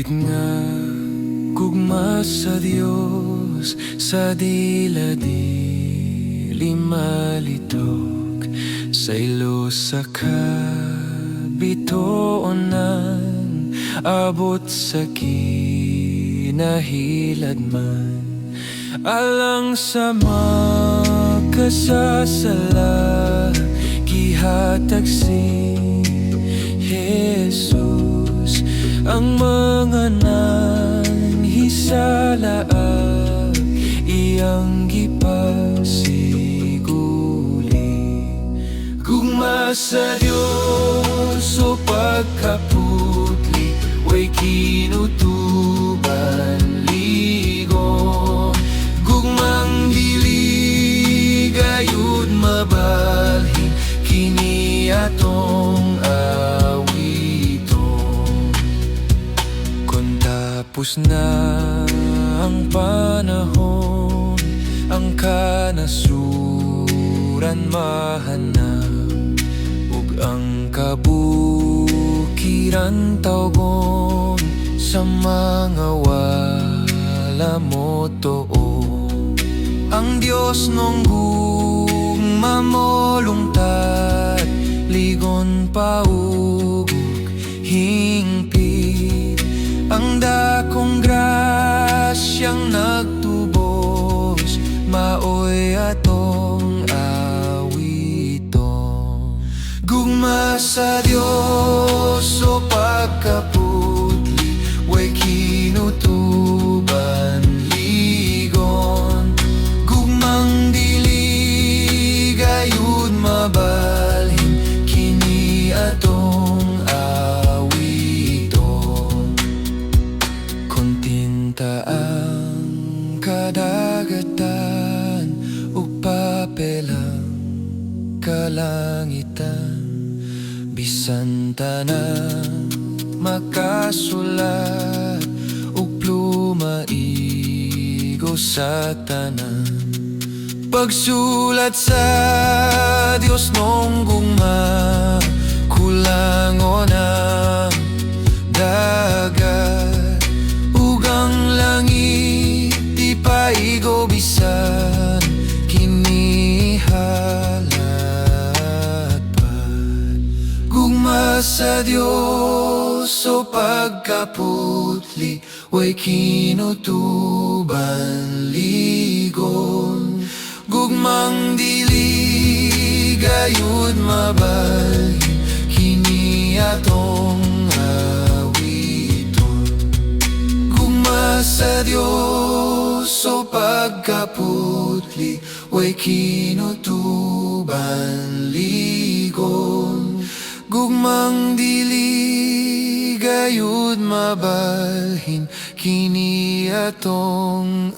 Higit nga gugma sa Diyos sa dila-dili malitok sa ilo sa kabitoonan abot sa kinahilad man alang sa makasasala gihatag si Jesus ang mga nanhisalaag iyang gipasiguli. Gugma sa Diyos o pagkaputli way kinutuban ligon. Gugmang dili gayud mabalhin kini atong tapos na ang panahon, ang kanasuran mahanap, ug ang kabukiran tawgon sa mga wala mo tuon. Ang Diyos nung gugma mo lungtad, ligon paugog hingpit ang dakong grasyang nagtubos, maoy atong awiton. Gugma sa Diyos o pagkaputli, way kinutuban ligon. Gugmang dili gayud mabalhin kini atong ang kadagatan ug papelang kalangitan bisan tanan makasulat ug pluma igo sa tanan. Pagsulat sa Dios nung gugma kulangon ang dagat ang langit di paigo bisan kinihalat pa. Gugma sa Diyos o pagkaputli way kinutuban ligon. Gugmang dili gayud mabalhin kini atong sa Diyos o pagkaputli way kinutuban ligon. Gugmang dili gayud mabalhin kini atong